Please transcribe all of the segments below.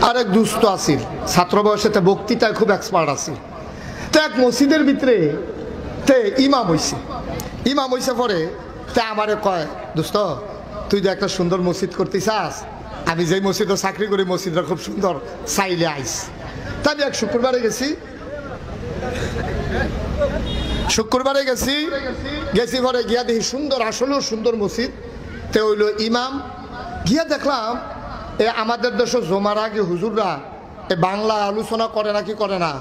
আরেক দুস্থ আছিল, ছাত্র বয়সেতে বক্তৃতায় খুব এক্সপার্ট আছিল। তো এক মসজিদের ভিতরে তে ইমাম হইছে পরে তে আমারে কয়, দোস্ত তুই যে একটা সুন্দর মসজিদ করতে চাস, আমি যেই মসজিদে চাকরি করি মসজিদটা খুব সুন্দর, চাইলে আইস। তা আমি এক শুক্রবারে গেছি পরে গিয়া দেখি সুন্দর, আসলেও সুন্দর মসজিদ। তে হইল ইমাম, গিয়া দেখলাম আমাদের দেশে জমার আগে হুজুররা বাংলা আলোচনা করে না, কি করে না,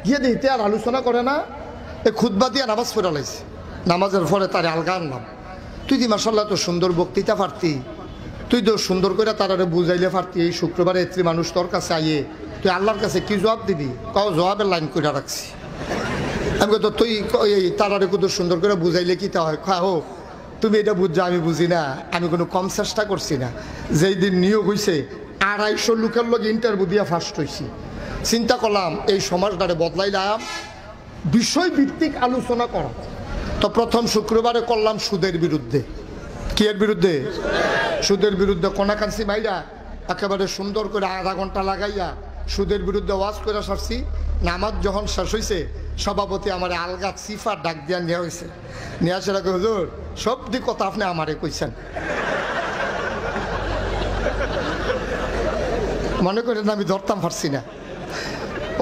গিয়ে দিতে আর আলোচনা করে না, খুতবা দিয়ে নামাজ পড়া লাইছে। নামাজের পরে তারে আলগা আনলাম, তুই দি মাশাআল্লাহ তো সুন্দর বক্তৃতা পারতি, তুই তো সুন্দর করে তারা বুঝাইলে পারতি, এই শুক্রবারে এত্রি মানুষ তোর কাছে আইয়ে তুই আল্লাহর কাছে কি জবাব দিবি? কাউ জবাবের লাইন করে রাখছি। আমি তো তুই এই তারারে কত সুন্দর করে বুঝাইলে কি তা হয়? খাও তুমি এটা বুঝছো, আমি বুঝি না, আমি কোনো কম চেষ্টা করছি না। যেই দিন নিয়োগ হয়েছে 250 লোকের লোক ইন্টারভিউ দিয়ে ফার্স্ট হয়েছি। চিন্তা করলাম এই সমাজটারে বদলাইলাম, বিষয়ভিত্তিক আলোচনা করা। তো প্রথম শুক্রবারে করলাম সুদের বিরুদ্ধে। কি এর বিরুদ্ধে? সুদের বিরুদ্ধে। কোনাকান্সি মাইরা একেবারে সুন্দর করে আধা ঘন্টা লাগাইয়া সুদের বিরুদ্ধে ওয়াজ করে সারছি। নামাজ যখন শেষ হয়েছে সভাপতি আমার আলগা সিফা ডাক দিয়া নেওয়া হয়েছে। নিয়ে আসে রাখে, হুজুর সব দিক কথা আপনি আমারে কইছেন, মনে করেন আমি ধরতাম পারছি না।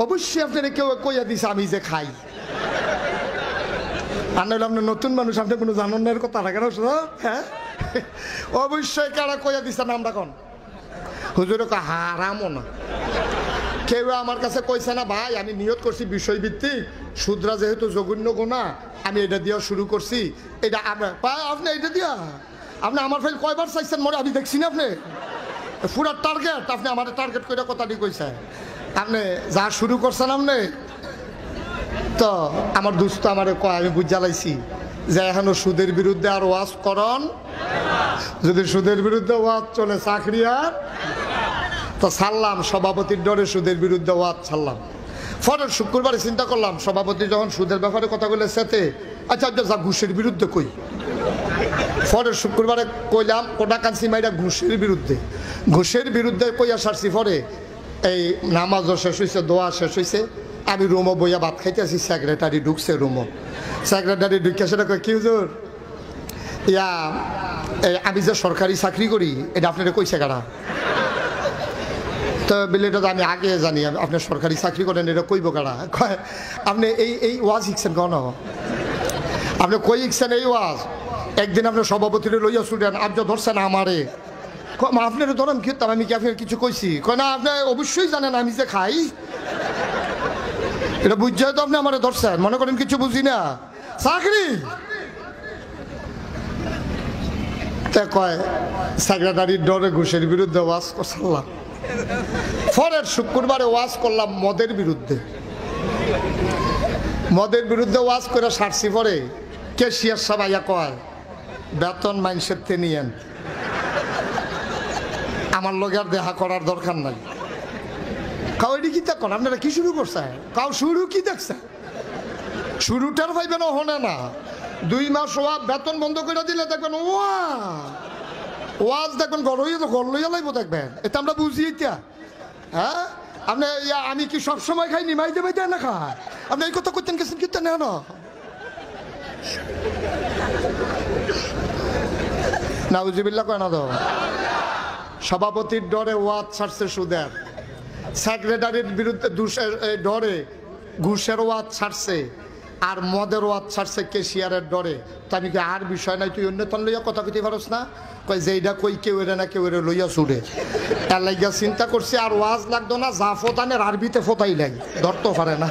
অবশ্যই আপনারা কেউ কইয়া দিছে আমি যে খাই, আর নইলে আপনার নতুন মানুষ, আপনি কোনো জানানোর কথা রাখে না। হ্যাঁ অবশ্যই কারা কইয়া দিছে নামটা কোন হুজুরে হারামও না। কেউ আমার কাছে কইছে না ভাই আমি নিয়ত করছি বিষয়ভিত্তিক, সুদরা যেহেতু জঘন্য গোনা আমি এটা দিয়া শুরু করছি, এটা আপনি এটা দিয়া আপনি আমার ফাইল কয়বার চাইছেন মরে আমি দেখছি না, আপনি পুরা টার্গেট, আপনি আমার টার্গেট করে কথাটি কইছে, আপনি যা শুরু করছেন আপনি। তো আমার দুস্থ আমার কয়, আমি বুঝ জ্বালাইছি যে এখনো সুদের বিরুদ্ধে আর ওয়াজ করন, যদি সুদের বিরুদ্ধে ওয়াজ চলে চাকরি আর। তো ছাড়লাম সভাপতির ডরে সুদের বিরুদ্ধে ওয়াজ ছাড়লাম। পরের শুক্রবারে চিন্তা করলাম সভাপতি যখন সুদের ব্যাপারে কথা বলে সেতে, আচ্ছা যা ঘুষের বিরুদ্ধে কই। পরের শুক্রবারে কইলাম কোটাকান্সি মাইরা ঘুষের বিরুদ্ধে কইয়া সারছি। পরে এই নামাজও শেষ হয়েছে, দোয়া শেষ হয়েছে, আমি রুমো বইয়া ভাত খাইতেছি, সেক্রেটারি ঢুকছে রুমো। সেক্রেটারি ঢুকে সেটা কয়, কি হুজুর ইয়া আমি যে সরকারি চাকরি করি এটা আপনারা কইছে কারা? তো বলে এটা তো আমি আগে জানি, আপনি সরকারি চাকরি করেন, এটা কইব কারা? কয় আপনি এই ওয়াজ শিখছেন কেন? আপনি কই শিখছেন এই ওয়াজ? একদিন আপনি সভাপতিরে লইয়া ছুটেন, আপনি ধরছেন আমারে, আপনার ধরেন কি আমি কি আপনার কিছু কইছি? কয় না আপনি অবশ্যই জানেন আমি যে খাই, এটা বুঝছে তো আপনি আমারে ধরছেন, মনে করেন কিছু বুঝি না চাকরি। তা কয় সেক্রেটারির ডরে ঘুষের বিরুদ্ধে ওয়াজ করলাম। পরের শুক্রবারে ওয়াজ করলাম মদের বিরুদ্ধে। ওয়াজ করে সারছি। পরে ক্যাশিয়ার সবাই কয় বেতন মানুষের তে নিয়েন, আমার লগে আর দেখা করার দরকার নাই। কাউ এটি কি দেখুন আপনারা কি শুরু করছে? কাউ শুরু কি দেখছে? শুরুটার ভাইবেন হনে না, 2 মাস বেতন বন্ধ করে দিলে দেখবেন ওয়াজ দেখবেন ঘর লইয়া লাইব দেখবেন। এটা আমরা বুঝি এটা। হ্যাঁ আপনি আমি কি সবসময় খাই নিমাইতে বাইতে না খায়? আপনি এই কথা করতেন গেছেন কিন্তু না নাউজুবিল্লাহ কয় না তো। সভাপতির ডরে ওয়াজ ছাড়ছে সুদের, সেক্রেটারির বিরুদ্ধে ডরে ঘুষের ওয়াজ ছাড়ছে, আর মদের ওয়াজ ছাড়ছে ক্যাশিয়ারের ডরে। তো আমি কি আর বিষয় নাই, তুই অন্য তন লইয়া কথা কইতে পারস না? কই যে এইটা কই কেউ এরে না কেউ এরে লইয়া ছুড়ে। তার লাগিয়া চিন্তা করছি আর ওয়াজ লাগতো না, যা ফোতানের আরবিতে ফোতাই লাগে, ধরতে পারে না।